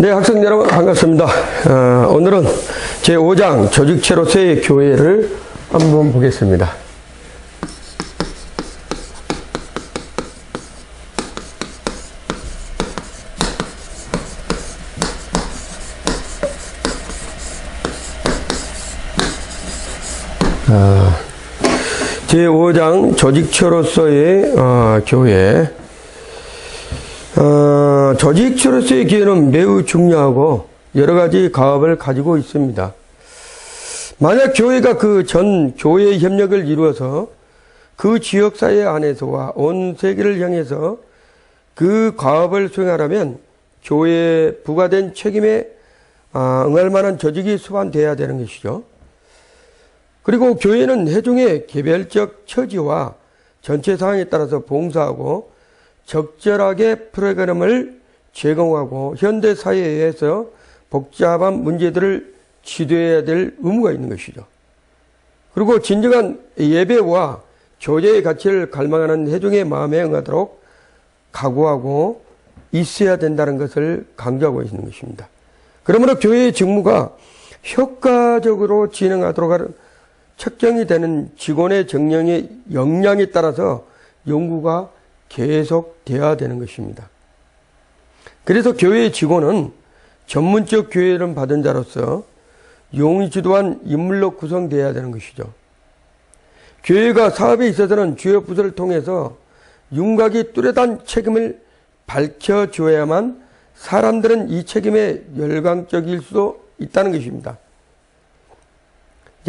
네, 학생 여러분 반갑습니다. 오늘은 제5장 조직체로서의 교회를 한번 보겠습니다. 제5장 조직체로서의 교회. 조직체로서의 교회는 매우 중요하고 여러 가지 가업을 가지고 있습니다. 만약 교회가 그 전 교회의 협력을 이루어서 그 지역사회 안에서와 온 세계를 향해서 그 가업을 수행하려면 교회에 부과된 책임에 응할 만한 조직이 수반되어야 되는 것이죠. 그리고 교회는 회중의 개별적 처지와 전체 상황에 따라서 봉사하고 적절하게 프로그램을 제공하고 현대 사회에서 복잡한 문제들을 지도해야 될 의무가 있는 것이죠. 그리고 진정한 예배와 교제의 가치를 갈망하는 회중의 마음에 응하도록 각오하고 있어야 된다는 것을 강조하고 있는 것입니다. 그러므로 교회의 직무가 효과적으로 진행하도록 하는 측정이 되는 직원의 정령의 역량에 따라서 연구가 계속되어야 되는 것입니다. 그래서 교회의 직원은 전문적 교회를 받은 자로서 용이 주도한 인물로 구성되어야 되는 것이죠. 교회가 사업에 있어서는 주요 부서를 통해서 윤곽이 뚜렷한 책임을 밝혀줘야만 사람들은 이 책임에 열광적일 수도 있다는 것입니다.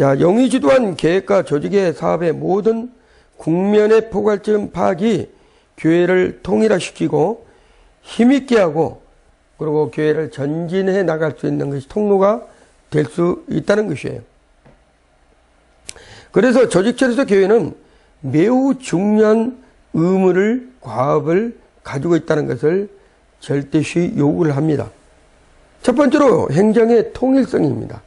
용이 주도한 계획과 조직의 사업의 모든 국면의 포괄적인 파악이 교회를 통일화시키고 힘있게 하고 그리고 교회를 전진해 나갈 수 있는 것이 통로가 될 수 있다는 것이에요. 그래서 조직체로서 교회는 매우 중요한 의무를, 과업을 가지고 있다는 것을 절대시 요구를 합니다. 첫 번째로 행정의 통일성입니다.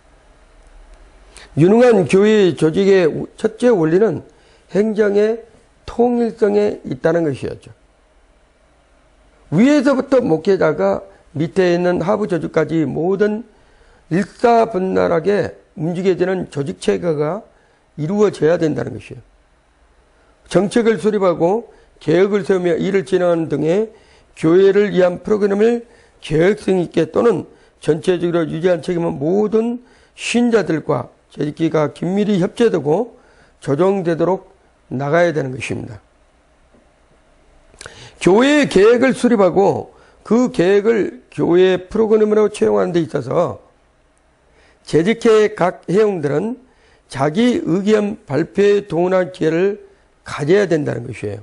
유능한 교회 조직의 첫째 원리는 행정의 통일성에 있다는 것이었죠. 위에서부터 목회자가 밑에 있는 하부 조직까지 모든 일사분란하게 움직여지는 조직체계가 이루어져야 된다는 것이에요. 정책을 수립하고 계획을 세우며 일을 진행하는 등의 교회를 위한 프로그램을 계획성 있게 또는 전체적으로 유지한 책임은 모든 신자들과 조직기가 긴밀히 협조되고 조정되도록 나가야 되는 것입니다. 교회의 계획을 수립하고 그 계획을 교회 프로그램으로 채용하는 데 있어서 재직회 각 회원들은 자기 의견 발표에 동원할 기회를 가져야 된다는 것이에요.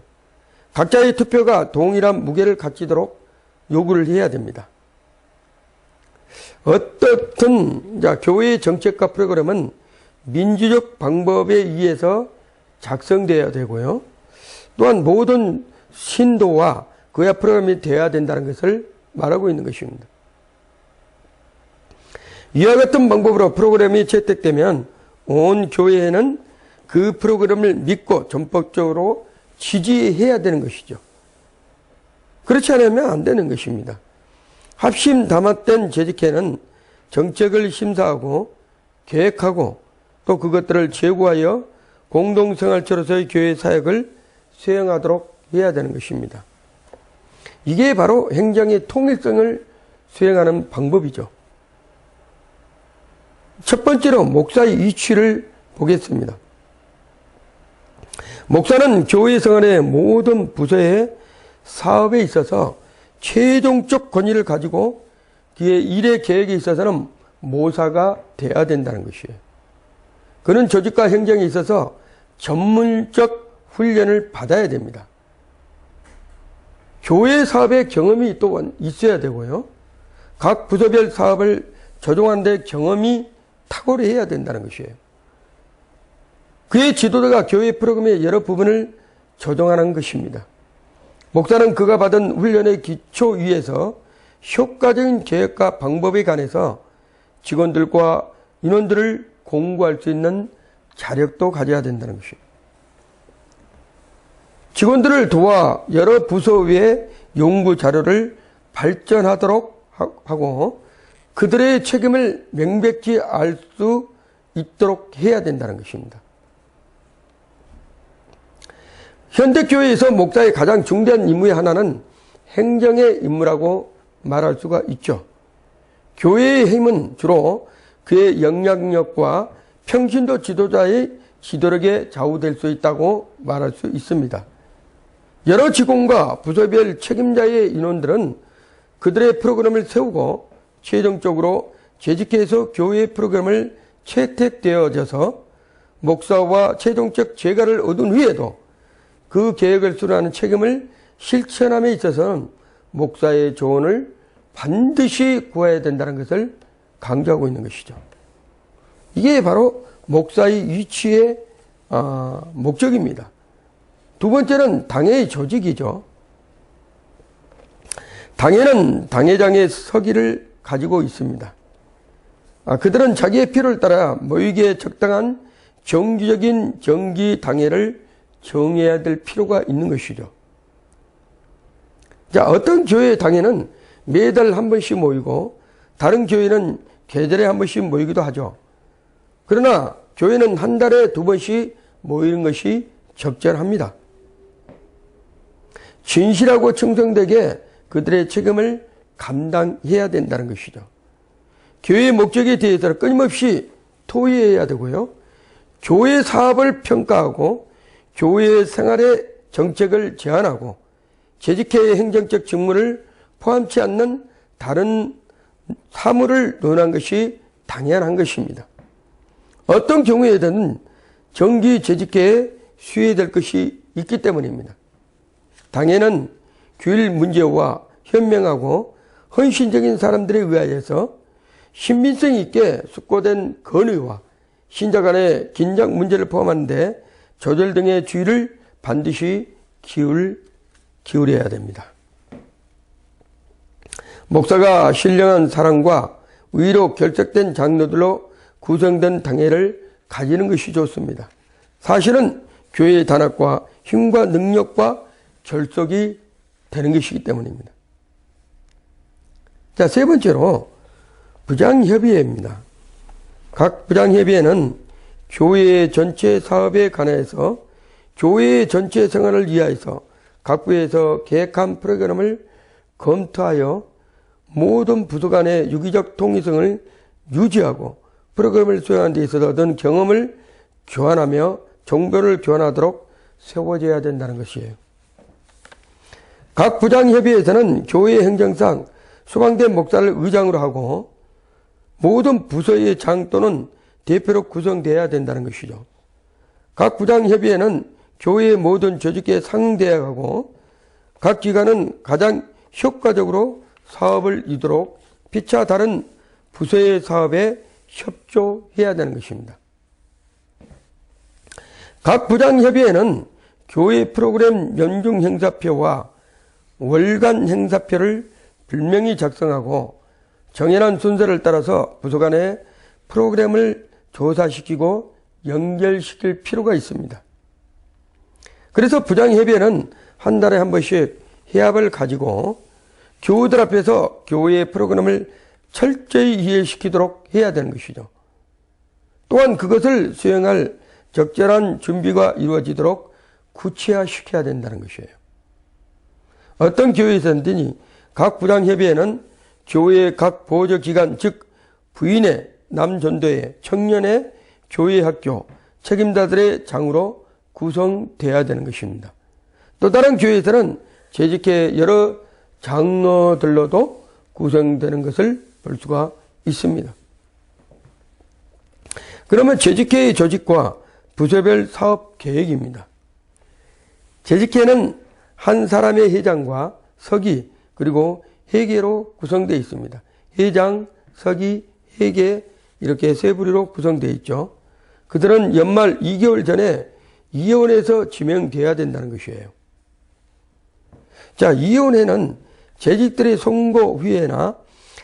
각자의 투표가 동일한 무게를 갖추도록 요구를 해야 됩니다. 어떻든 교회의 정책과 프로그램은 민주적 방법에 의해서 작성되어야 되고요. 또한 모든 신도와 그의 프로그램이 되어야 된다는 것을 말하고 있는 것입니다. 이와 같은 방법으로 프로그램이 채택되면 온 교회에는 그 프로그램을 믿고 전폭적으로 지지해야 되는 것이죠. 그렇지 않으면 안 되는 것입니다. 합심 담합된 재직회는 정책을 심사하고 계획하고 또 그것들을 제고하여 공동생활체로서의 교회 사역을 수행하도록 해야 되는 것입니다. 이게 바로 행정의 통일성을 수행하는 방법이죠. 첫 번째로 목사의 위치를 보겠습니다. 목사는 교회 생활의 모든 부서의 사업에 있어서 최종적 권위를 가지고 그의 일의 계획에 있어서는 모사가 되어야 된다는 것이에요. 그는 조직과 행정에 있어서 전문적 훈련을 받아야 됩니다. 교회 사업의 경험이 또 있어야 되고요. 각 부서별 사업을 조정하는 데 경험이 탁월해야 된다는 것이에요. 그의 지도자가 교회 프로그램의 여러 부분을 조정하는 것입니다. 목사는 그가 받은 훈련의 기초 위에서 효과적인 계획과 방법에 관해서 직원들과 인원들을 공부할 수 있는 자력도 가져야 된다는 것이에요. 직원들을 도와 여러 부서 외의 연구 자료를 발전하도록 하고 그들의 책임을 명백히 알 수 있도록 해야 된다는 것입니다. 현대교회에서 목사의 가장 중대한 임무의 하나는 행정의 임무라고 말할 수가 있죠. 교회의 힘은 주로 그의 영향력과 평신도 지도자의 지도력에 좌우될 수 있다고 말할 수 있습니다. 여러 직원과 부서별 책임자의 인원들은 그들의 프로그램을 세우고 최종적으로 재직해서 교회의 프로그램을 채택되어져서 목사와 최종적 재가를 얻은 후에도 그 계획을 수행하는 책임을 실천함에 있어서는 목사의 조언을 반드시 구해야 된다는 것을 강조하고 있는 것이죠. 이게 바로 목사의 위치의 목적입니다. 두 번째는 당회의 조직이죠. 당회는 당회장의 서기를 가지고 있습니다. 그들은 자기의 필요를 따라 모이기에 적당한 정기적인 정기 당회를 정해야 될 필요가 있는 것이죠. 자, 어떤 교회의 당회는 매달 한 번씩 모이고 다른 교회는 계절에 한 번씩 모이기도 하죠. 그러나 교회는 한 달에 2번씩 모이는 것이 적절합니다. 진실하고 충성되게 그들의 책임을 감당해야 된다는 것이죠. 교회의 목적에 대해서 끊임없이 토의해야 되고요. 교회 사업을 평가하고 교회 생활의 정책을 제안하고 재직회의 행정적 직무를 포함치 않는 다른 사무를 논한 것이 당연한 것입니다. 어떤 경우에든 정기 재직회에 수여될 것이 있기 때문입니다. 당회는 규율 문제와 현명하고 헌신적인 사람들에 의하여서 신빙성 있게 숙고된 건의와 신자 간의 긴장 문제를 포함하는데 조절 등의 주의를 반드시 기울여야 됩니다. 목사가 신령한 사랑과 의로 결석된 장로들로 구성된 당회를 가지는 것이 좋습니다. 사실은 교회의 단합과 힘과 능력과 결속이 되는 것이기 때문입니다. 자, 세 번째로 부장협의회입니다. 각 부장협의회는 교회의 전체 사업에 관해서 교회의 전체 생활을 위하여서 각 부에서 계획한 프로그램을 검토하여 모든 부서 간의 유기적 통일성을 유지하고 프로그램을 수행하는 데 있어서 얻은 경험을 교환하며 정보를 교환하도록 세워져야 된다는 것이에요. 각 부장협의회에서는 교회 행정상 수방된 목사를 의장으로 하고 모든 부서의 장 또는 대표로 구성되어야 된다는 것이죠. 각 부장협의회는 교회의 모든 조직에 상대하고 각 기관은 가장 효과적으로 사업을 이루도록 피차 다른 부서의 사업에 협조해야 되는 것입니다. 각 부장협의회는 교회 프로그램 연중 행사표와 월간 행사표를 분명히 작성하고 정연한 순서를 따라서 부서 간의 프로그램을 조사시키고 연결시킬 필요가 있습니다. 그래서 부장협의회는 한 달에 한 번씩 회합을 가지고 교우들 앞에서 교회의 프로그램을 철저히 이해시키도록 해야 되는 것이죠. 또한 그것을 수행할 적절한 준비가 이루어지도록 구체화시켜야 된다는 것이에요. 어떤 교회에서든지 각 부장협의회는 교회의 각 보조기관 즉 부인의 남전도회, 청년의 교회학교, 책임자들의 장으로 구성되어야 되는 것입니다. 또 다른 교회에서는 재직회 여러 장로들로도 구성되는 것을 볼 수가 있습니다. 그러면 재직회의 조직과 부서별 사업 계획입니다. 재직회는 한 사람의 회장과 서기 그리고 회계로 구성되어 있습니다. 회장, 서기, 회계 이렇게 세 부류로 구성되어 있죠. 그들은 연말 2개월 전에 이혼해서 지명되어야 된다는 것이에요. 자, 이혼회는 재직들의 선고 후에나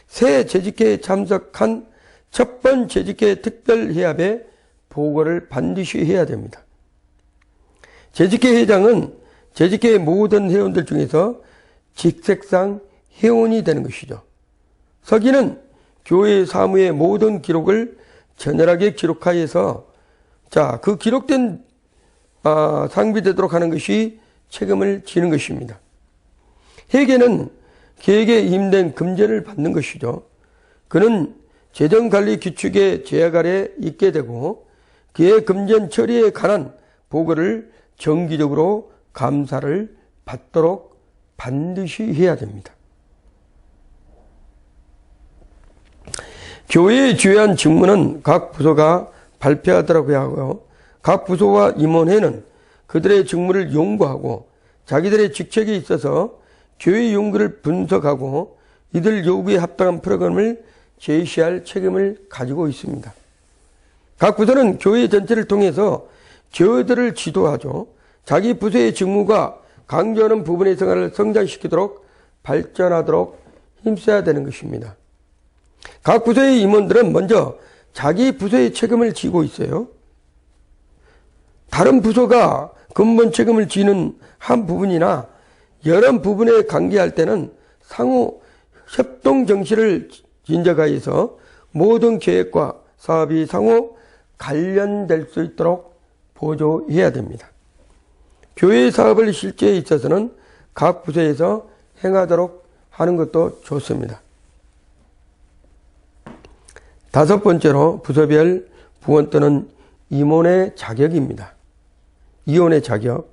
새 재직회에 참석한 첫 번 재직회 특별회합에 보고를 반드시 해야 됩니다. 재직회 회장은 재직회의 모든 회원들 중에서 직책상 회원이 되는 것이죠. 서기는 교회 사무의 모든 기록을 전열하게 기록하여서 그 기록된 상비되도록 하는 것이 책임을 지는 것입니다. 회계는 계획에 힘된 금전을 받는 것이죠. 그는 재정관리 규칙의 제약 아래 있게 되고 그의 금전 처리에 관한 보고를 정기적으로 감사를 받도록 반드시 해야 됩니다. 교회의 주요한 직무는 각 부서가 발표하도록 하고요. 각 부서와 임원회는 그들의 직무를 연구하고 자기들의 직책에 있어서 교회 연구를 분석하고 이들 요구에 합당한 프로그램을 제시할 책임을 가지고 있습니다. 각 부서는 교회 전체를 통해서 교회들을 지도하죠. 자기 부서의 직무가 강조하는 부분의 생활을 성장시키도록 발전하도록 힘써야 되는 것입니다. 각 부서의 임원들은 먼저 자기 부서의 책임을 지고 있어요. 다른 부서가 근본 책임을 지는 한 부분이나 여러 부분에 관계할 때는 상호 협동 정신을 인정하여서 모든 계획과 사업이 상호 관련될 수 있도록 보조해야 됩니다. 교회 사업을 실제에 있어서는 각 부서에서 행하도록 하는 것도 좋습니다. 다섯 번째로 부서별 부원 또는 임원의 자격입니다. 이원의 자격.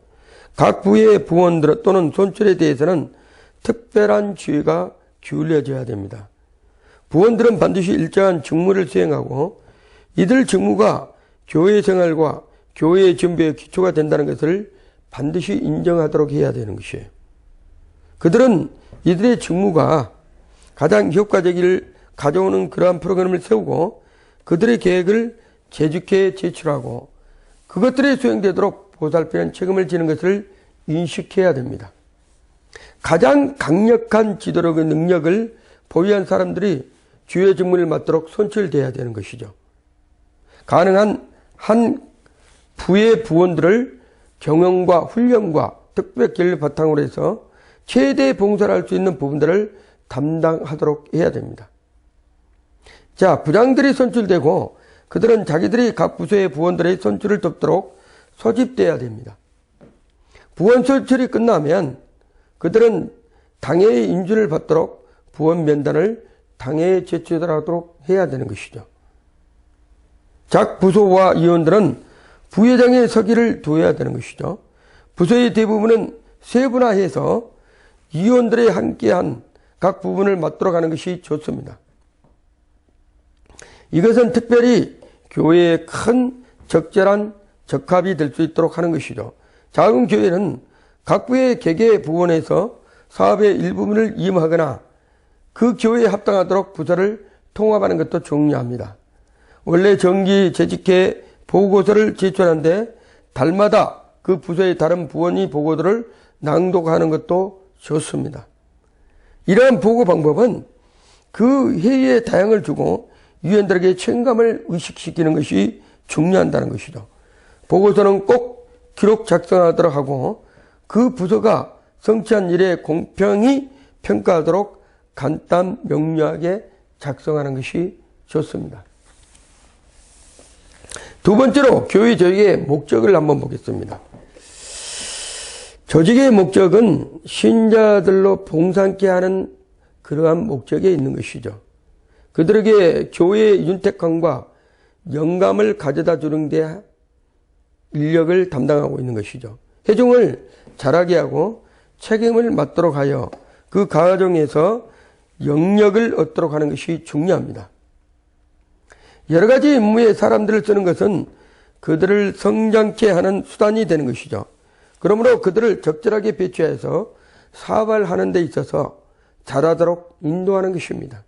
각 부의 부원들 또는 손출에 대해서는 특별한 주의가 기울여져야 됩니다. 부원들은 반드시 일정한 직무를 수행하고 이들 직무가 교회 생활과 교회의 준비의 기초가 된다는 것을 반드시 인정하도록 해야 되는 것이에요. 그들은 이들의 직무가 가장 효과적을 가져오는 그러한 프로그램을 세우고 그들의 계획을 재직해 제출하고 그것들이 수행되도록 보살피는 책임을 지는 것을 인식해야 됩니다. 가장 강력한 지도력의 능력을 보유한 사람들이 주요 직무를 맡도록 선출되어야 되는 것이죠. 가능한 한 부의 부원들을 경영과 훈련과 특별 계획을 바탕으로 해서 최대 봉사를 할 수 있는 부분들을 담당하도록 해야 됩니다. 부장들이 선출되고 그들은 자기들이 각 부서의 부원들의 선출을 돕도록 소집되어야 됩니다. 부원 선출이 끝나면 그들은 당회의 인준을 받도록 부원 면단을 당회에 제출하도록 해야 되는 것이죠. 각 부서와 위원들은 부회장의 서기를 두어야 되는 것이죠. 부서의 대부분은 세분화해서 위원들이 함께한 각 부분을 맡도록 하는 것이 좋습니다. 이것은 특별히 교회의 큰 적절한 적합이 될 수 있도록 하는 것이죠. 작은 교회는 각 부의 개개 부원에서 사업의 일부분을 임하거나 그 교회에 합당하도록 부서를 통합하는 것도 중요합니다. 원래 정기 재직회 보고서를 제출하는데 달마다 그 부서의 다른 부원이 보고서를 낭독하는 것도 좋습니다. 이러한 보고 방법은 그 회의에 다양을 주고 위원들에게 책임감을 의식시키는 것이 중요하다는 것이죠. 보고서는 꼭 기록 작성하도록 하고 그 부서가 성취한 일에 공평히 평가하도록 간단 명료하게 작성하는 것이 좋습니다. 두 번째로 교회 조직의 목적을 한번 보겠습니다. 조직의 목적은 신자들로 봉사하게 하는 그러한 목적에 있는 것이죠. 그들에게 교회의 윤택함과 영감을 가져다 주는 데 인력을 담당하고 있는 것이죠. 회중을 자라게 하고 책임을 맡도록 하여 그 과정에서 영역을 얻도록 하는 것이 중요합니다. 여러 가지 임무에 사람들을 쓰는 것은 그들을 성장케 하는 수단이 되는 것이죠. 그러므로 그들을 적절하게 배치해서 사업을 하는 데 있어서 잘하도록 인도하는 것입니다.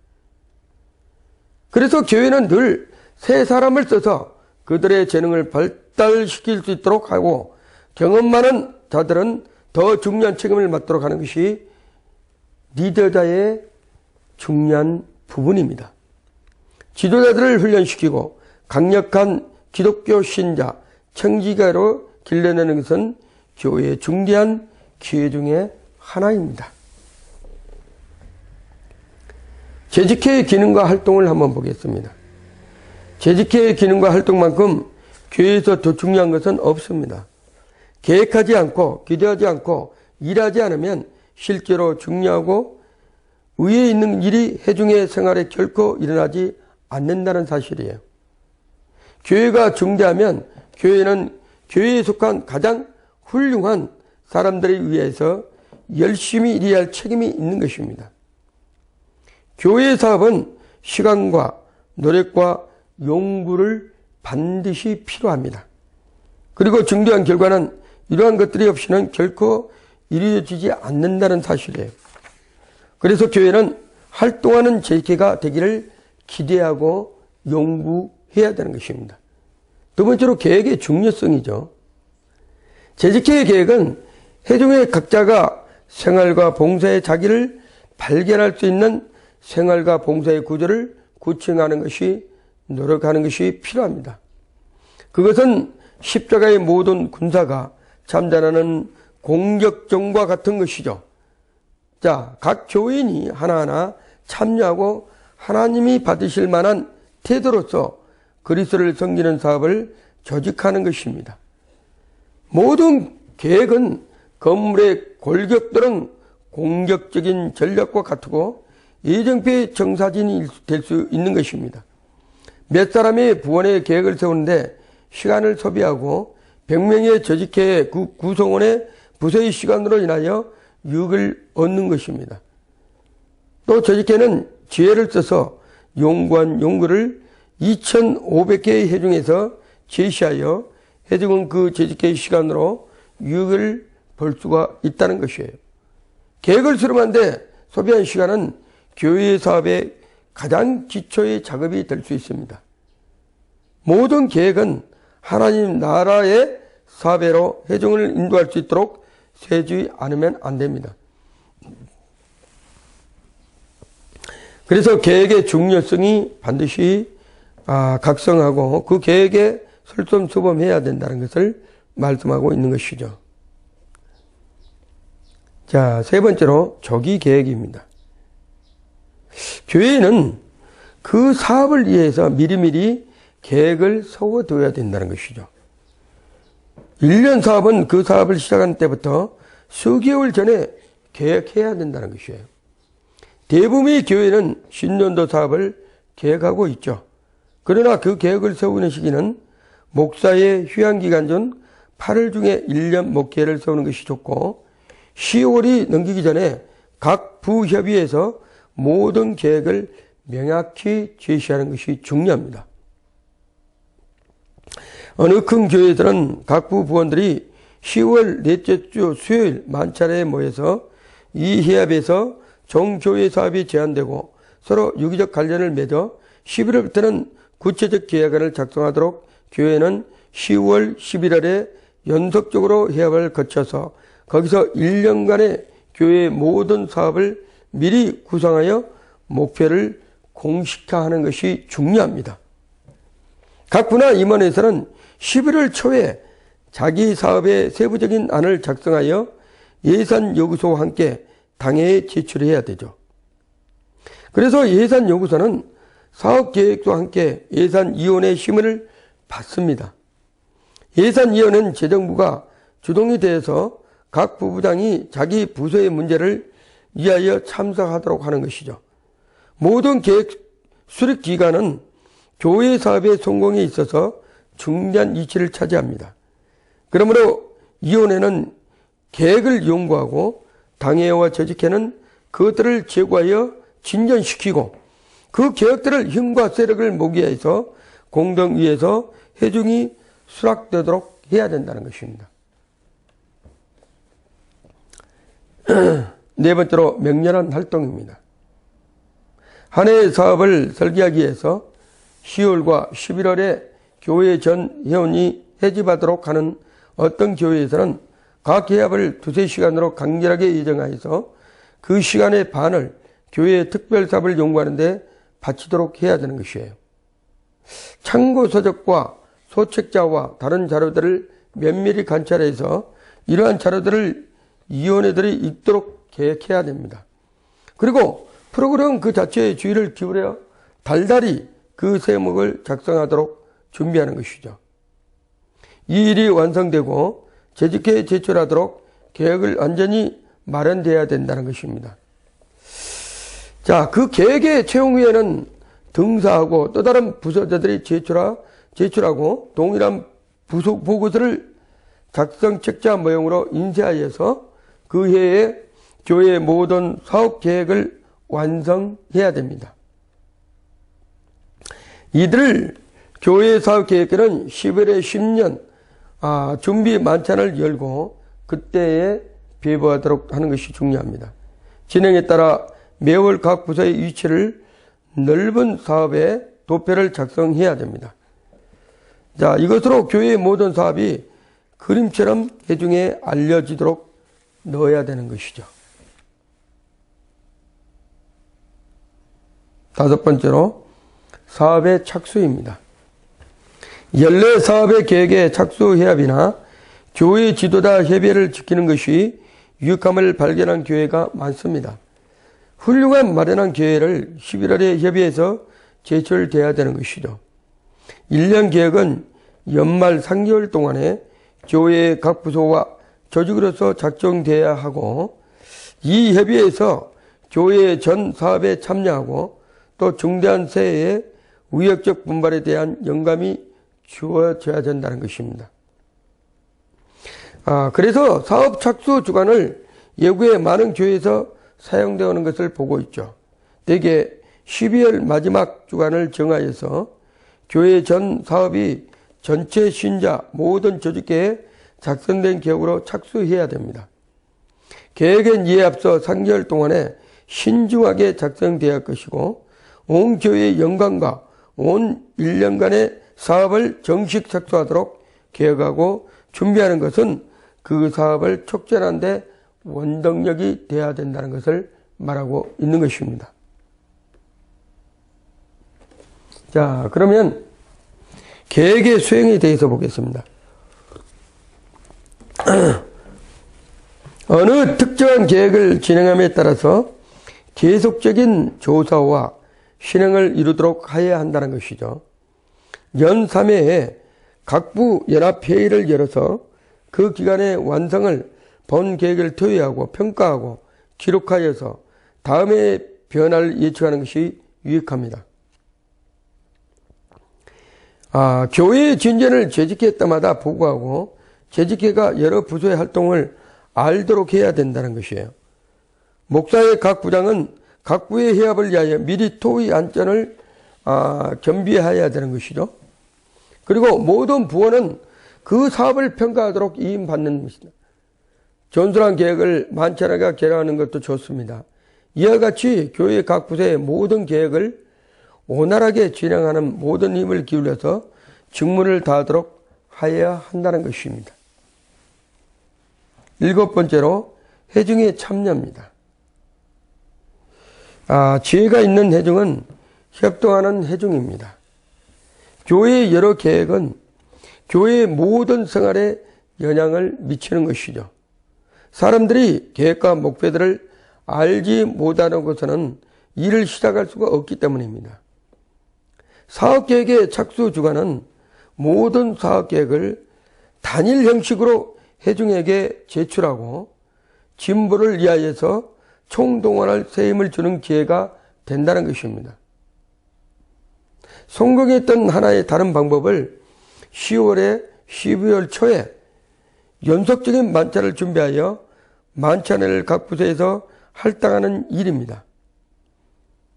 그래서 교회는 늘 새 사람을 써서 그들의 재능을 발달시킬 수 있도록 하고 경험 많은 자들은 더 중요한 책임을 맡도록 하는 것이 리더자의 중요한 부분입니다. 지도자들을 훈련시키고 강력한 기독교 신자, 청지가로 길러내는 것은 교회의 중대한 기회 중에 하나입니다. 재직회의 기능과 활동을 한번 보겠습니다. 재직회의 기능과 활동만큼 교회에서 더 중요한 것은 없습니다. 계획하지 않고 기대하지 않고 일하지 않으면 실제로 중요하고 의에 있는 일이 회중의 생활에 결코 일어나지 않는다는 사실이에요. 교회가 중대하면 교회는 교회에 속한 가장 훌륭한 사람들에 의해서 열심히 일해야 할 책임이 있는 것입니다. 교회 사업은 시간과 노력과 연구를 반드시 필요합니다. 그리고 중요한 결과는 이러한 것들이 없이는 결코 이루어지지 않는다는 사실이에요. 그래서 교회는 활동하는 재직회가 되기를 기대하고 연구해야 되는 것입니다. 두 번째로 계획의 중요성이죠. 재직회의 계획은 회중의 각자가 생활과 봉사의 자기를 발견할 수 있는 생활과 봉사의 구조를 구축하는 것이 노력하는 것이 필요합니다. 그것은 십자가의 모든 군사가 참전하는 공격정과 같은 것이죠. 자, 각 교인이 하나하나 참여하고 하나님이 받으실 만한 태도로서 그리스도를 섬기는 사업을 조직하는 것입니다. 모든 계획은 건물의 골격들은 공격적인 전략과 같고 예정표의 정사진이 될 수 있는 것입니다. 몇 사람의 부원의 계획을 세우는데 시간을 소비하고 100명의 조직회의 구성원의 부서의 시간으로 인하여 유익을 얻는 것입니다. 또 조직회는 지혜를 써서 연구한 연구를 2,500개의 회중에서 제시하여 회중은 그 조직회의 시간으로 유익을 볼 수가 있다는 것이에요. 계획을 수렴하는데 소비한 시간은 교회 사업의 가장 기초의 작업이 될 수 있습니다. 모든 계획은 하나님 나라의 사업으로 회중을 인도할 수 있도록 세지 않으면 안 됩니다. 그래서 계획의 중요성이 반드시 각성하고 그 계획에 솔선수범해야 된다는 것을 말씀하고 있는 것이죠. 자, 세 번째로 조기 계획입니다. 교회는 그 사업을 위해서 미리미리 계획을 세워둬야 된다는 것이죠. 1년 사업은 그 사업을 시작한 때부터 수개월 전에 계획해야 된다는 것이에요. 대부분의 교회는 신년도 사업을 계획하고 있죠. 그러나 그 계획을 세우는 시기는 목사의 휴양기간 전 8월 중에 1년 목회를 세우는 것이 좋고 10월이 넘기기 전에 각 부협의회에서 모든 계획을 명확히 제시하는 것이 중요합니다. 어느 큰 교회들은 각부 부원들이 10월 넷째 주 수요일 만차례에 모여서 이 회합에서 종교회 사업이 제한되고 서로 유기적 관련을 맺어 11월부터는 구체적 계획안을 작성하도록 교회는 10월, 11월에 연속적으로 회합을 거쳐서 거기서 1년간의 교회의 모든 사업을 미리 구상하여 목표를 공식화하는 것이 중요합니다. 각 분야 임원에서는 11월 초에 자기 사업의 세부적인 안을 작성하여 예산 요구서와 함께 당회에 제출해야 되죠. 그래서 예산 요구서는 사업계획서와 함께 예산위원회의 심의를 받습니다. 예산위원회는 재정부가 주동이 되어서 각 부부장이 자기 부서의 문제를 위하여 참석하도록 하는 것이죠. 모든 계획 수립 기관은 교회 사업의 성공에 있어서 중요한 위치를 차지합니다. 그러므로 위원회는 계획을 연구하고 당회와 조직회는 그것들을 제고하여 진전시키고 그 계획들을 힘과 세력을 모기해서 공동위에서 회중이 수락되도록 해야 된다는 것입니다. 네 번째로 맹렬한 활동입니다. 한 해의 사업을 설계하기 위해서 10월과 11월에 교회 전 회원이 회집하도록 하는 어떤 교회에서는 각 회합을 두세 시간으로 간결하게 예정하여서 그 시간의 반을 교회의 특별 사업을 연구하는 데 바치도록 해야 되는 것이에요. 참고 서적과 소책자와 다른 자료들을 면밀히 관찰해서 이러한 자료들을 위원회들이 읽도록 계획해야 됩니다. 그리고 프로그램 그 자체에 주의를 기울여 달달이 그 세목을 작성하도록 준비하는 것이죠. 이 일이 완성되고 재직회에 제출하도록 계획을 완전히 마련되어야 된다는 것입니다. 자, 그 계획의 채용 후에는 등사하고 또 다른 부서자들이 제출하고 동일한 부속 보고서를 작성 책자 모형으로 인쇄하여서 그 해에 교회의 모든 사업 계획을 완성해야 됩니다. 이들을 교회 사업 계획에는 11회 10년 준비 만찬을 열고 그때에 배부하도록 하는 것이 중요합니다. 진행에 따라 매월 각 부서의 위치를 넓은 사업의 도표를 작성해야 됩니다. 자, 이것으로 교회의 모든 사업이 그림처럼 회중에 알려지도록 넣어야 되는 것이죠. 다섯 번째로 사업의 착수입니다. 연례 사업의 계획에 착수 협의나 교회 지도자 협의를 지키는 것이 유익함을 발견한 교회가 많습니다. 훌륭한 마련한 교회를 11월에 협의해서 제출돼야 되는 것이죠. 1년 계획은 연말 3개월 동안에 교회의 각 부서와 조직으로서 작성돼야 하고 이 협의에서 교회의 전 사업에 참여하고 또 중대한 세해의 위력적 분발에 대한 영감이 주어져야 된다는 것입니다. 그래서 사업 착수 주간을 예구의 많은 교회에서 사용되어오는 것을 보고 있죠. 대개 12월 마지막 주간을 정하여서 교회 전 사업이 전체 신자 모든 조직계에 작성된 계획으로 착수해야 됩니다. 계획은 이에 앞서 3개월 동안에 신중하게 작성되어야 할 것이고 온 교회의 영광과 온 1년간의 사업을 정식 착수하도록 계획하고 준비하는 것은 그 사업을 촉진하는 데 원동력이 되어야 된다는 것을 말하고 있는 것입니다. 자, 그러면 계획의 수행에 대해서 보겠습니다. 어느 특정한 계획을 진행함에 따라서 계속적인 조사와 실행을 이루도록 하여야 한다는 것이죠. 연 3회에 각부 연합회의를 열어서 그 기간의 완성을 본 계획을 토의하고 평가하고 기록하여서 다음의 변화를 예측하는 것이 유익합니다. 교회의 진전을 재직회 때마다 보고하고 재직회가 여러 부서의 활동을 알도록 해야 된다는 것이에요. 목사의 각 부장은 각 부의 회합을 위하여 미리 토의 안전을 겸비해야 되는 것이죠. 그리고 모든 부원은 그 사업을 평가하도록 이임받는 것입니다. 존속한 계획을 만찬하게 계획하는 것도 좋습니다. 이와 같이 교회 각 부서의 모든 계획을 원활하게 진행하는 모든 힘을 기울여서 직무를 다하도록 하여야 한다는 것입니다. 7번째로 회중의 참여입니다. 지혜가 있는 회중은 협동하는 회중입니다. 교회의 여러 계획은 교회의 모든 생활에 영향을 미치는 것이죠. 사람들이 계획과 목표들을 알지 못하는 것은 일을 시작할 수가 없기 때문입니다. 사업계획의 착수 주간은 모든 사업계획을 단일 형식으로 회중에게 제출하고 진보를 위하여서 총동원할 새 힘을 주는 기회가 된다는 것입니다. 성공했던 하나의 다른 방법을 10월에 12월 초에 연속적인 만찬을 준비하여 만찬을 각 부서에서 할당하는 일입니다.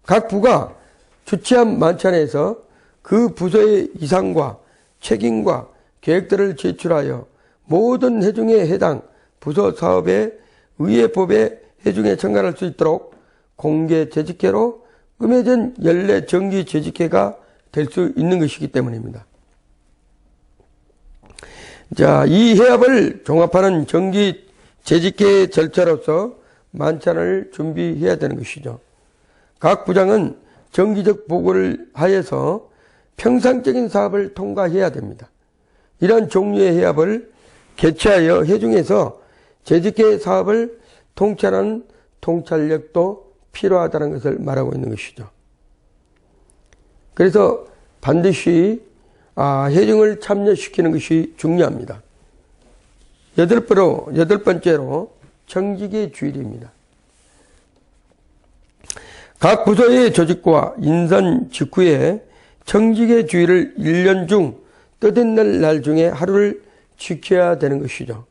각 부가 주최한 만찬에서 그 부서의 이상과 책임과 계획들을 제출하여 모든 회중에 해당 부서 사업에 의회 법에 회중에 참가할 수 있도록 공개 재직회로 음해전 연례 정기 재직회가 될 수 있는 것이기 때문입니다. 자, 이 회합을 종합하는 정기 재직회 절차로서 만찬을 준비해야 되는 것이죠. 각 부장은 정기적 보고를 하여서 평상적인 사업을 통과해야 됩니다. 이러한 종류의 회합을 개최하여 회중에서 재직회 사업을 통찰하는 통찰력도 필요하다는 것을 말하고 있는 것이죠. 그래서 반드시 회중을 참여시키는 것이 중요합니다. 여덟 번째로 청직의 주일입니다. 각 부서의 조직과 인선 직후에 청직의 주일을 1년 중 뜻있는 날 중에 하루를 지켜야 되는 것이죠.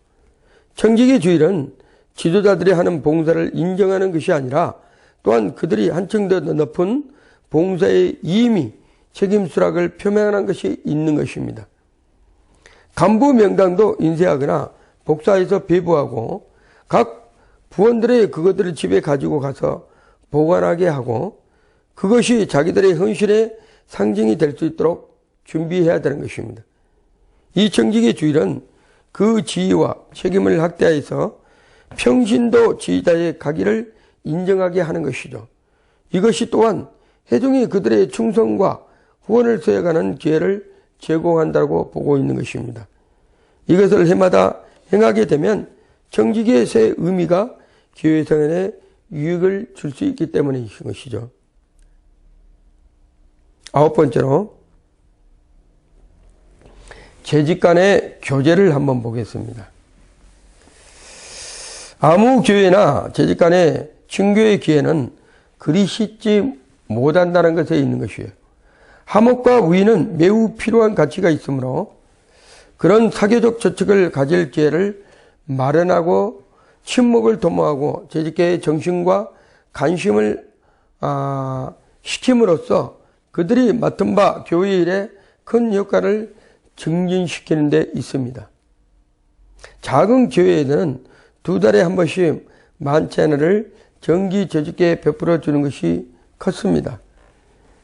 청직의 주일은 지도자들이 하는 봉사를 인정하는 것이 아니라 또한 그들이 한층 더 높은 봉사의 의미, 책임 수락을 표명하는 것이 있는 것입니다. 간부 명단도 인쇄하거나 복사해서 배부하고 각 부원들의 그것들을 집에 가지고 가서 보관하게 하고 그것이 자기들의 헌신의 상징이 될 수 있도록 준비해야 되는 것입니다. 이 청직의 주일은 그 지위와 책임을 확대해서 평신도 지휘자의 가기를 인정하게 하는 것이죠. 이것이 또한 회중이 그들의 충성과 후원을 수행하는 기회를 제공한다고 보고 있는 것입니다. 이것을 해마다 행하게 되면 청직의 새 의미가 교회 성연에 유익을 줄 수 있기 때문인 것이죠. 9번째로 재직 간의 교제를 한번 보겠습니다. 아무 교회나 재직 간의 친교의 기회는 그리 쉽지 못한다는 것에 있는 것이에요. 화목과 우애는 매우 필요한 가치가 있으므로 그런 사교적 저축을 가질 기회를 마련하고 친목을 도모하고 재직계의 정신과 관심을 시킴으로써 그들이 맡은 바 교회 일에 큰 효과를 증진시키는 데 있습니다. 작은 교회에는 2달에 한 번씩 만찬을 정기 재직계에 베풀어 주는 것이 컸습니다.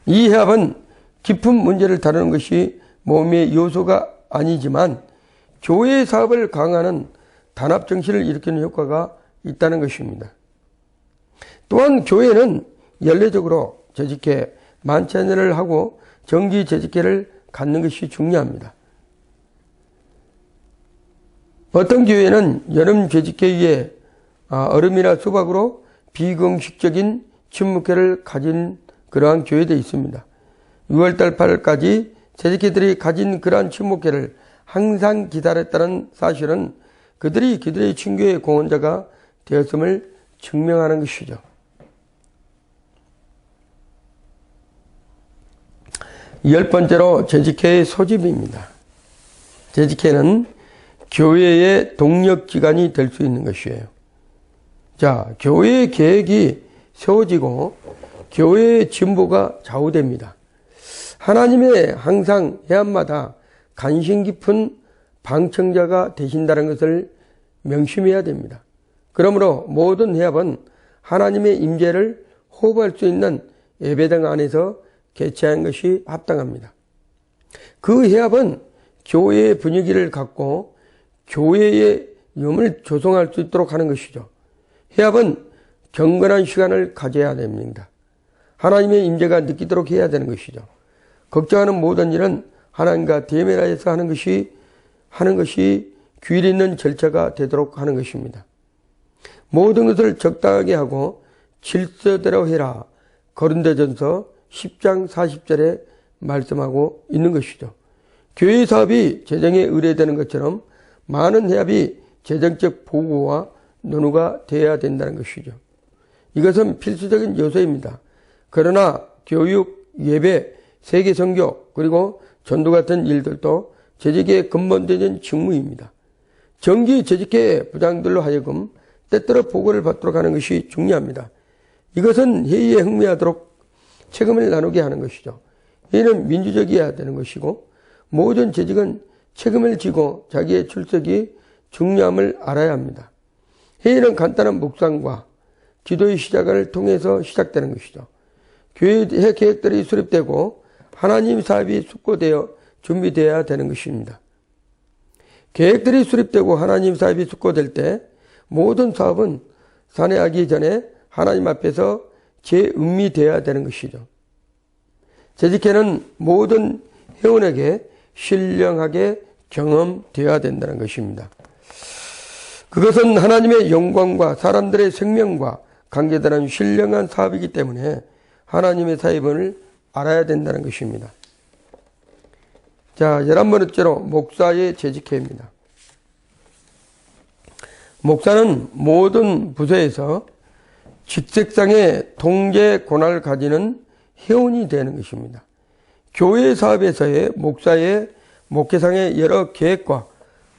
이 해합은 깊은 문제를 다루는 것이 모험의 요소가 아니지만 교회 사업을 강화하는 단합 정신을 일으키는 효과가 있다는 것입니다. 또한 교회는 연례적으로 재직회 만찬회를 하고 정기 재직회를 갖는 것이 중요합니다. 어떤 교회는 여름 재직회에 얼음이나 수박으로 비공식적인 친목회를 가진 그러한 교회도 있습니다. 6월달 8월까지 재직회들이 가진 그러한 친목회를 항상 기다렸다는 사실은 그들이 친교의 공헌자가 되었음을 증명하는 것이죠. 열 번째로 재직회의 소집입니다. 재직회는 교회의 동력기관이 될 수 있는 것이에요. 자, 교회의 계획이 세워지고 교회의 진보가 좌우됩니다. 하나님의 항상 해안마다 관심 깊은 방청자가 되신다는 것을 명심해야 됩니다. 그러므로 모든 해합은 하나님의 임재를 호흡할 수 있는 예배당 안에서 개최하는 것이 합당합니다. 그 해합은 교회의 분위기를 갖고 교회의 염을 조성할 수 있도록 하는 것이죠. 해합은 경건한 시간을 가져야 됩니다. 하나님의 임재가 느끼도록 해야 되는 것이죠. 걱정하는 모든 일은 하나님과 대면하여서 하는 것이 규율 있는 절차가 되도록 하는 것입니다. 모든 것을 적당하게 하고 질서대로 해라. 고린도전서 10장 40절에 말씀하고 있는 것이죠. 교회 사업이 재정에 의뢰되는 것처럼 많은 해합이 재정적 보고와 논의가 되어야 된다는 것이죠. 이것은 필수적인 요소입니다. 그러나 교육, 예배, 세계 선교, 그리고 전도 같은 일들도 재직의 근본적인 직무입니다. 정기 재직회 부장들로 하여금 때때로 보고를 받도록 하는 것이 중요합니다. 이것은 회의에 흥미하도록 책임을 나누게 하는 것이죠. 회의는 민주적이어야 되는 것이고 모든 재직은 책임을 지고 자기의 출석이 중요함을 알아야 합니다. 회의는 간단한 묵상과 기도의 시작을 통해서 시작되는 것이죠. 교회 계획들이 수립되고 하나님 사업이 숙고되어 준비되어야 되는 것입니다. 계획들이 수립되고 하나님 사업이 숙고될 때 모든 사업은 산회하기 전에 하나님 앞에서 재음미되어야 되는 것이죠. 재직회는 모든 회원에게 신령하게 경험되어야 된다는 것입니다. 그것은 하나님의 영광과 사람들의 생명과 관계되는 신령한 사업이기 때문에 하나님의 사입을 알아야 된다는 것입니다. 자, 11번째로 목사의 재직회입니다. 목사는 모든 부서에서 직책상의 통제 권한을 가지는 회원이 되는 것입니다. 교회 사업에서의 목사의 목회상의 여러 계획과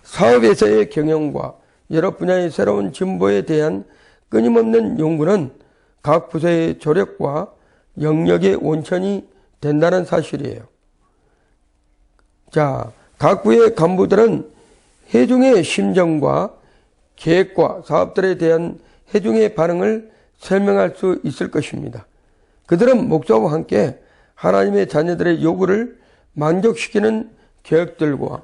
사업에서의 경영과 여러 분야의 새로운 진보에 대한 끊임없는 연구는 각 부서의 조력과 영역의 원천이 된다는 사실이에요. 자, 각 부의 간부들은 회중의 심정과 계획과 사업들에 대한 회중의 반응을 설명할 수 있을 것입니다. 그들은 목사와 함께 하나님의 자녀들의 요구를 만족시키는 계획들과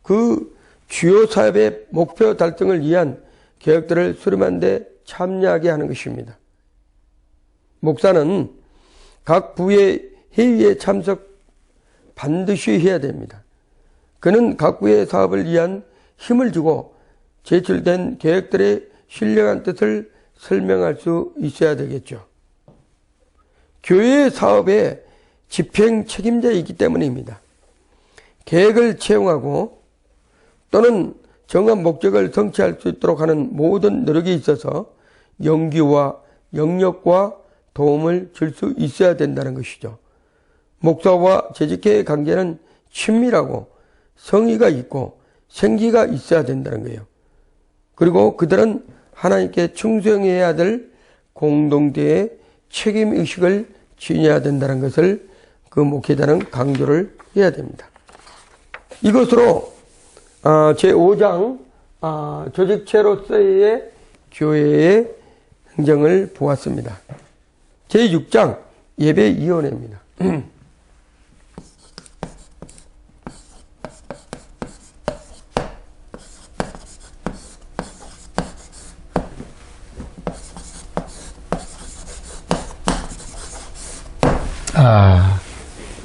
그 주요 사업의 목표 달성을 위한 계획들을 수립하는 데 참여하게 하는 것입니다. 목사는 각 부의 회의에 참석 반드시 해야 됩니다. 그는 각 부의 사업을 위한 힘을 주고 제출된 계획들의 신령한 뜻을 설명할 수 있어야 되겠죠. 교회의 사업의 집행 책임자이기 때문입니다. 계획을 채용하고 또는 정한 목적을 성취할 수 있도록 하는 모든 노력에 있어서 연기와 영역과 도움을 줄 수 있어야 된다는 것이죠. 목사와 재직회의 관계는 친밀하고 성의가 있고 생기가 있어야 된다는 거예요. 그리고 그들은 하나님께 충성해야 될 공동체의 책임의식을 지녀야 된다는 것을 그 목회자는 강조를 해야 됩니다. 이것으로 제5장 조직체로서의 교회의 행정을 보았습니다. 제6장 예배위원회입니다.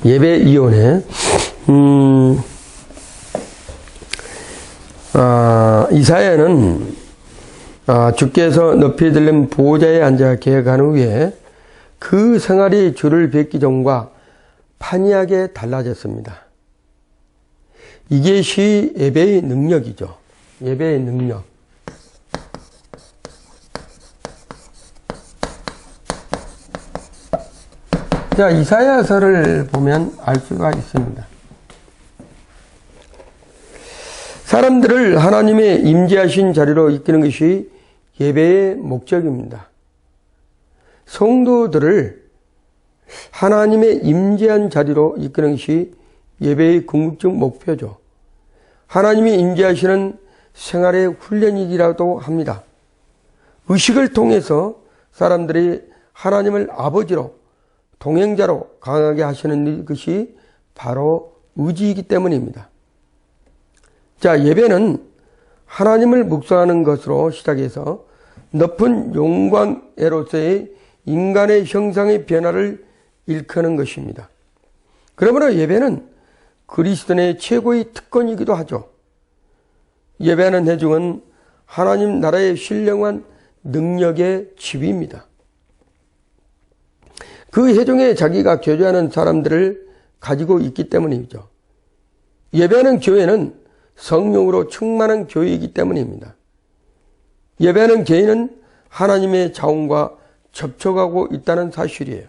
예배위원회. 이사야는 주께서 높이 들린 보호자에 앉아 계획한 후에 그 생활이 주를 뵙기 전과 판이하게 달라졌습니다. 이것이 예배의 능력이죠. 예배의 능력. 자, 이사야서를 보면 알 수가 있습니다. 사람들을 하나님의 임재하신 자리로 이끄는 것이 예배의 목적입니다. 성도들을 하나님의 임재한 자리로 이끄는 것이 예배의 궁극적 목표죠. 하나님이 임재하시는 생활의 훈련이라고 합니다. 의식을 통해서 사람들이 하나님을 아버지로 동행자로 강하게 하시는 것이 바로 의지이기 때문입니다. 자, 예배는 하나님을 묵상하는 것으로 시작해서 높은 영광에로서의 인간의 형상의 변화를 일컫는 것입니다. 그러므로 예배는 그리스도인의 최고의 특권이기도 하죠. 예배하는 회중은 하나님 나라의 신령한 능력의 집입니다. 그 회중에 자기가 교제하는 사람들을 가지고 있기 때문이죠. 예배하는 교회는 성령으로 충만한 교회이기 때문입니다. 예배하는 개인은 하나님의 자원과 접촉하고 있다는 사실이에요.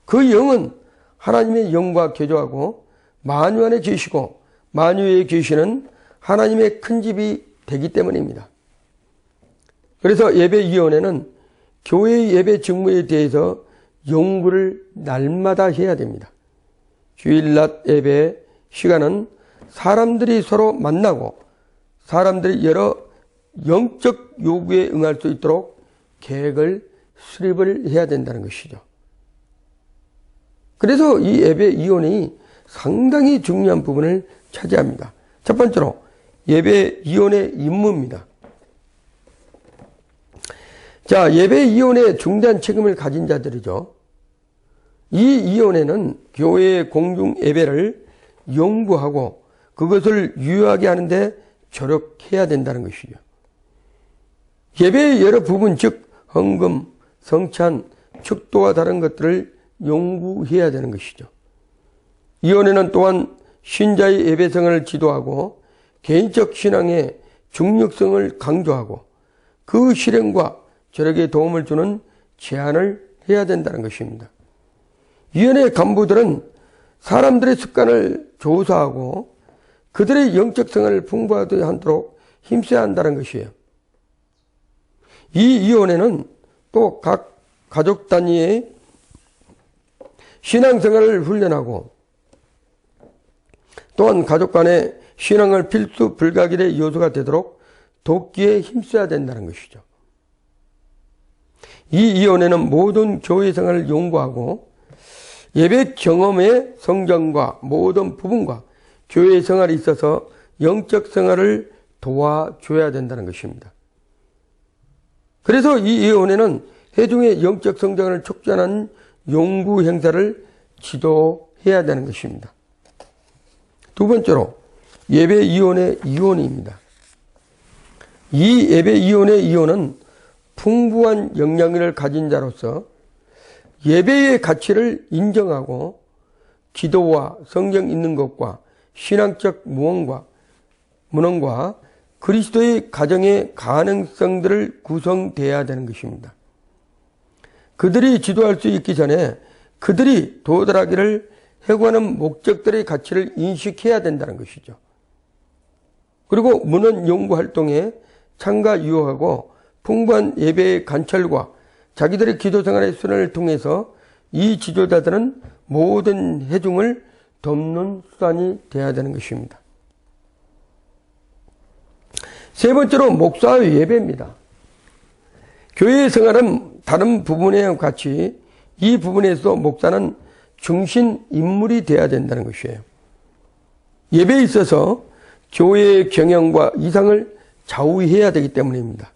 그 영은 하나님의 영과 교제하고 만유 안에 계시고 만유에 계시는 하나님의 큰 집이 되기 때문입니다. 그래서 예배위원회는 교회의 예배 직무에 대해서 연구를 날마다 해야 됩니다. 주일 낮 예배 시간은 사람들이 서로 만나고 사람들이 여러 영적 요구에 응할 수 있도록 계획을 수립을 해야 된다는 것이죠. 그래서 이 예배위원회이 상당히 중요한 부분을 차지합니다. 첫 번째로 예배위원회 임무입니다. 자, 예배위원회의 중대한 책임을 가진 자들이죠. 이 위원회는 교회의 공중 예배를 연구하고 그것을 유효하게 하는데 조력해야 된다는 것이죠. 예배의 여러 부분, 즉 헌금, 성찬, 축도와 다른 것들을 용구해야 되는 것이죠. 위원회는 또한 신자의 예배생활을 지도하고 개인적 신앙의 중력성을 강조하고 그 실행과 저에게 도움을 주는 제안을 해야 된다는 것입니다. 위원회 간부들은 사람들의 습관을 조사하고 그들의 영적 생활을 풍부하도록 힘써야 한다는 것이에요. 이 위원회는 또 각 가족 단위의 신앙생활을 훈련하고 또한 가족 간의 신앙을 필수 불가결의 요소가 되도록 돕기에 힘써야 된다는 것이죠. 이 위원회는 모든 교회 생활을 연구하고 예배 경험의 성장과 모든 부분과 교회 생활에 있어서 영적 생활을 도와줘야 된다는 것입니다. 그래서 이 위원회는 회중의 영적 성장을 촉진하는 연구 행사를 지도해야 되는 것입니다. 두 번째로 예배위원회 위원입니다. 이 예배위원회 위원은 풍부한 영향력을 가진 자로서 예배의 가치를 인정하고 기도와 성경 읽는 것과 신앙적 문헌과 그리스도의 가정의 가능성들을 구성돼야 되는 것입니다. 그들이 지도할 수 있기 전에 그들이 도달하기를 해구하는 목적들의 가치를 인식해야 된다는 것이죠. 그리고 문헌 연구 활동에 참가 유효하고 풍부한 예배의 관찰과 자기들의 기도 생활의 수련을 통해서 이 지도자들은 모든 회중을 돕는 수단이 되어야 되는 것입니다. 세 번째로 목사의 예배입니다. 교회의 생활은 다른 부분에 같이 이 부분에서 목사는 중심 인물이 되어야 된다는 것이에요. 예배에 있어서 교회의 경영과 이상을 좌우해야 되기 때문입니다.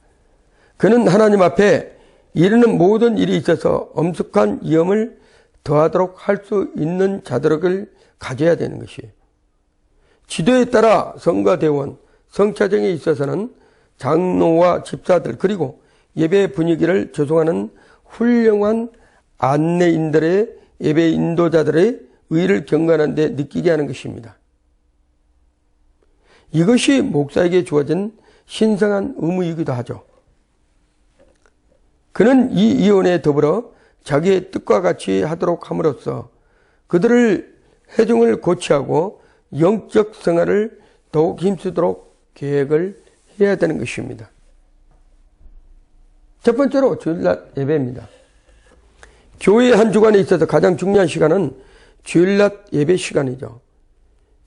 그는 하나님 앞에 이르는 모든 일이 있어서 엄숙한 위험을 더하도록 할 수 있는 자들을 가져야 되는 것이에요. 지도에 따라 성가대원, 성차정에 있어서는 장로와 집사들 그리고 예배 분위기를 조성하는 훌륭한 안내인들의 예배 인도자들의 의를 경건한 데 느끼게 하는 것입니다. 이것이 목사에게 주어진 신성한 의무이기도 하죠. 그는 이 위원회에 더불어 자기의 뜻과 같이 하도록 함으로써 그들을 회중을 고치하고 영적 생활을 더욱 힘쓰도록 계획을 해야 되는 것입니다. 첫 번째로 주일낮 예배입니다. 교회 한 주간에 있어서 가장 중요한 시간은 주일낮 예배 시간이죠.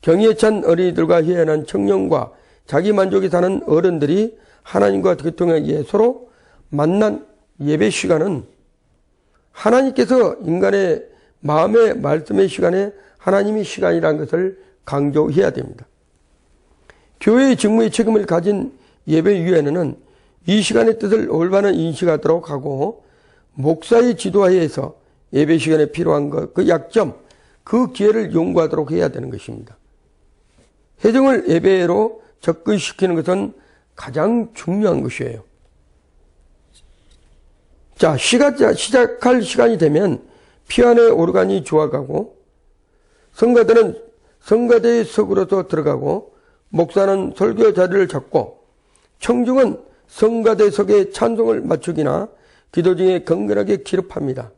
경의에 찬 어린이들과 희연한 청년과 자기 만족이 사는 어른들이 하나님과 교통하기 위해 서로 만난 예배 시간은 하나님께서 인간의 마음의 말씀의 시간에 하나님의 시간이라는 것을 강조해야 됩니다. 교회의 직무의 책임을 가진 예배위원회는 이 시간의 뜻을 올바른 인식하도록 하고 목사의 지도하에서 예배 시간에 필요한 것, 그 약점, 그 기회를 연구하도록 해야 되는 것입니다. 회중을 예배로 접근시키는 것은 가장 중요한 것이에요. 자, 시작할 시간이 되면 피아노의 오르간이 좋아가고 성가대는 성가대의 석으로서 들어가고 목사는 설교 자리를 잡고 청중은 성가대석에 찬송을 맞추기나 기도 중에 건강하게 기립합니다.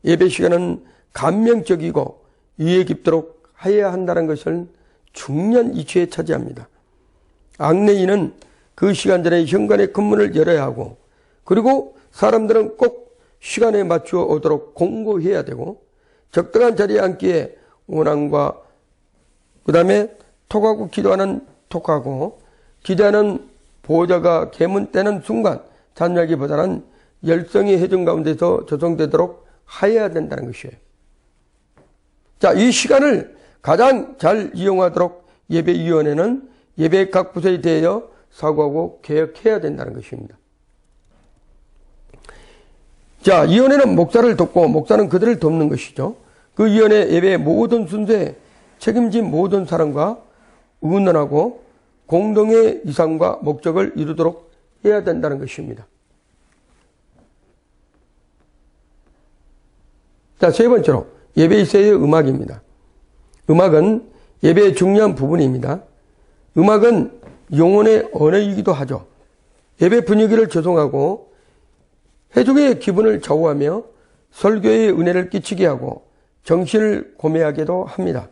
예배 시간은 감명적이고 유해 깊도록 해야 한다는 것을 중요한 이치에 차지합니다. 안내인은 그 시간 전에 현관의 큰문을 열어야 하고 그리고 사람들은 꼭 시간에 맞추어 오도록 공고해야 되고 적당한 자리에 앉기에 원함과 그 다음에 톡하고 기도하는 톡하고 기도하는 보호자가 계문 떼는 순간 참여하기보다는 열성이 회중 가운데서 조성되도록 하여야 된다는 것이에요. 자, 이 시간을 가장 잘 이용하도록 예배위원회는 예배 각 부서에 대하여 사고하고 개혁해야 된다는 것입니다. 자, 위원회는 목사를 돕고 목사는 그들을 돕는 것이죠. 그 위원회 예배의 모든 순서에 책임진 모든 사람과 의논하고 공동의 이상과 목적을 이루도록 해야 된다는 것입니다. 자, 세 번째로 예배 있어의 음악입니다. 음악은 예배의 중요한 부분입니다. 음악은 영혼의 언어이기도 하죠. 예배 분위기를 조성하고 회중의 기분을 좌우하며 설교의 은혜를 끼치게 하고 정신을 고매하게도 합니다.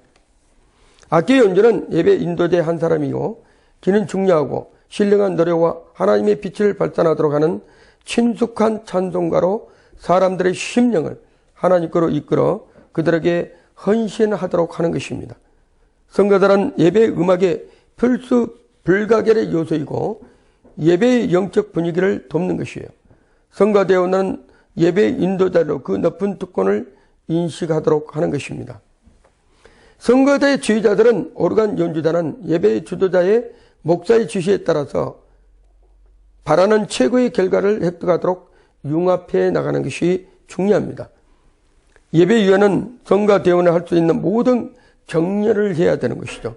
악기 연주는 예배 인도자의 한 사람이고 기는 중요하고 신령한 노래와 하나님의 빛을 발산하도록 하는 친숙한 찬송가로 사람들의 심령을 하나님께로 이끌어 그들에게 헌신하도록 하는 것입니다. 성가들은 예배 음악의 필수 불가결의 요소이고 예배의 영적 분위기를 돕는 것이에요. 성가대원은 예배 인도자로 그 높은 특권을 인식하도록 하는 것입니다. 성가대의 지휘자들은 오르간 연주자는 예배 주도자의 목사의 지시에 따라서 바라는 최고의 결과를 획득하도록 융합해 나가는 것이 중요합니다. 예배위원은 성가대원을 할 수 있는 모든 격려를 해야 되는 것이죠.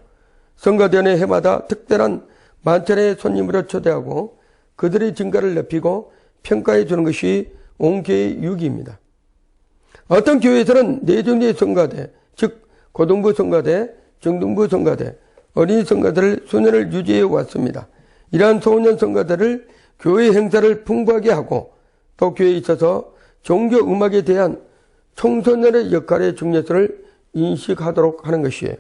성가대원의 해마다 특별한 만찬의 손님으로 초대하고 그들의 증가를 높이고 평가해 주는 것이 온 교회의 유기입니다. 어떤 교회에서는 내정의 성가대, 즉 고등부 성가대, 중등부 성가대, 어린이 성가대를 수년을 유지해 왔습니다. 이러한 소년 성가대를 교회 행사를 풍부하게 하고 또 교회에 있어서 종교 음악에 대한 청소년의 역할의 중요성을 인식하도록 하는 것이에요.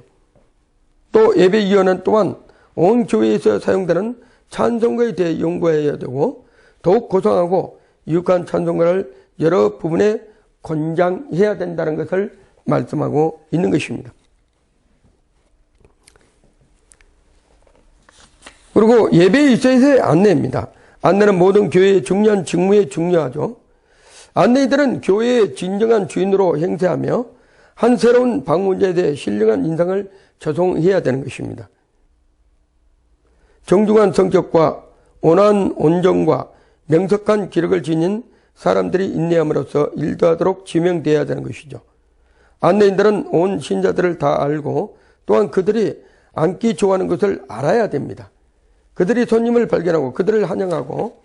또 예배위원은 또한 온 교회에서 사용되는 찬송가에 대해 연구해야 되고 더욱 고상하고 유익한 찬송가를 여러 부분에 권장해야 된다는 것을 말씀하고 있는 것입니다. 그리고 예배에 있어서의 안내입니다. 안내는 모든 교회의 중요한 직무에 중요하죠. 안내인들은 교회의 진정한 주인으로 행세하며 한 새로운 방문자에 대해 신령한 인상을 조성해야 되는 것입니다. 정중한 성격과 온화한 온정과 명석한 기력을 지닌 사람들이 인내함으로써 일도하도록 지명되어야 되는 것이죠. 안내인들은 온 신자들을 다 알고 또한 그들이 앉기 좋아하는 것을 알아야 됩니다. 그들이 손님을 발견하고 그들을 환영하고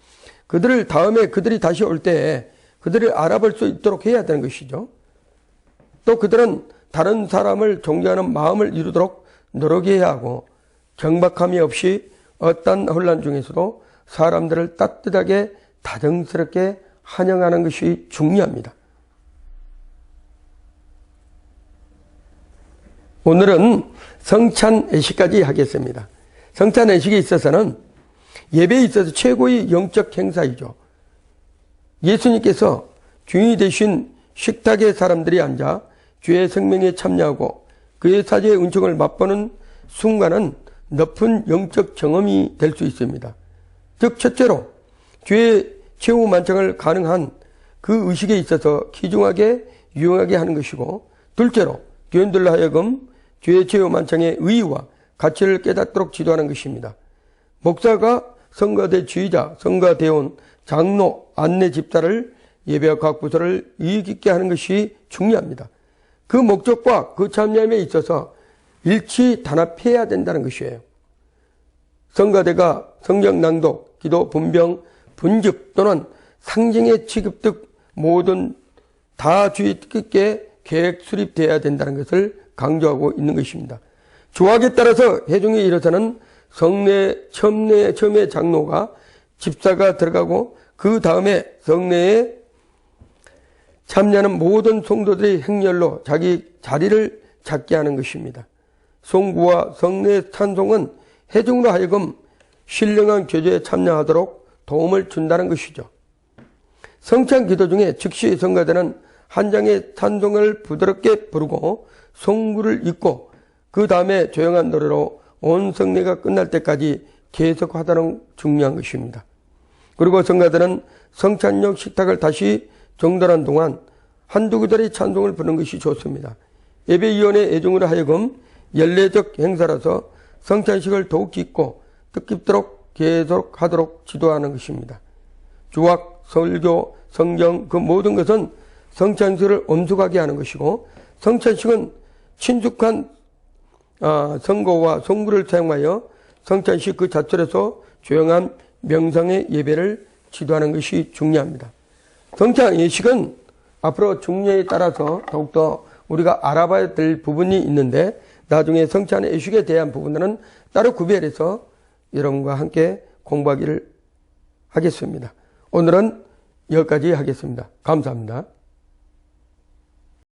그들을 다음에 그들이 다시 올 때에 그들을 알아볼 수 있도록 해야 되는 것이죠. 또 그들은 다른 사람을 존경하는 마음을 이루도록 노력해야 하고 경박함이 없이 어떤 혼란 중에서도 사람들을 따뜻하게 다정스럽게 환영하는 것이 중요합니다. 오늘은 성찬 예식까지 하겠습니다. 성찬 예식에 있어서는 예배에 있어서 최고의 영적 행사이죠. 예수님께서 주인이 되신 식탁에 사람들이 앉아 주의 생명에 참여하고 그의 사제의 은총을 맛보는 순간은 높은 영적 경험이 될 수 있습니다. 즉 첫째로 주의 최후 만찬을 가능한 그 의식에 있어서 귀중하게 유용하게 하는 것이고 둘째로 교인들로 하여금 주의 최후 만찬의 의의와 가치를 깨닫도록 지도하는 것입니다. 목사가 성가대 지휘자, 성가대원, 장로, 안내 집사를 예배와 각 부서를 이익 있게 하는 것이 중요합니다. 그 목적과 그 참여함에 있어서 일치 단합해야 된다는 것이에요. 성가대가 성경 낭독, 기도, 분병, 분집 또는 상징의 취급 등 모든 다 주의 뜻깊게 계획 수립되어야 된다는 것을 강조하고 있는 것입니다. 조학에 따라서 회중에 이르서는 성내 처음에 장로가 집사가 들어가고 그 다음에 성내에 참여하는 모든 성도들의 행렬로 자기 자리를 잡게 하는 것입니다. 송구와 성내 찬송은 회중으로 하여금 신령한 교제에 참여하도록 도움을 준다는 것이죠. 성찬 기도 중에 즉시 성가대는 한 장의 찬송을 부드럽게 부르고 송구를 읽고 그 다음에 조용한 노래로 온 성례가 끝날 때까지 계속하다는 중요한 것입니다. 그리고 성가대는 성찬용 식탁을 다시 정돈한 동안 한두 구절의 찬송을 부르는 것이 좋습니다. 예배위원회 애중으로 하여금 연례적 행사라서 성찬식을 더욱 깊고 뜻깊도록 계속하도록 지도하는 것입니다. 주학, 설교, 성경 그 모든 것은 성찬식을 엄숙하게 하는 것이고 성찬식은 친숙한 성고와 송구를 사용하여 성찬식 그 자철에서 조용한 명상의 예배를 지도하는 것이 중요합니다. 성찬 예식은 앞으로 중요에 따라서 더욱더 우리가 알아봐야 될 부분이 있는데 나중에 성찬의 의식에 대한 부분들은 따로 구별해서 여러분과 함께 공부하기를 하겠습니다. 오늘은 여기까지 하겠습니다. 감사합니다.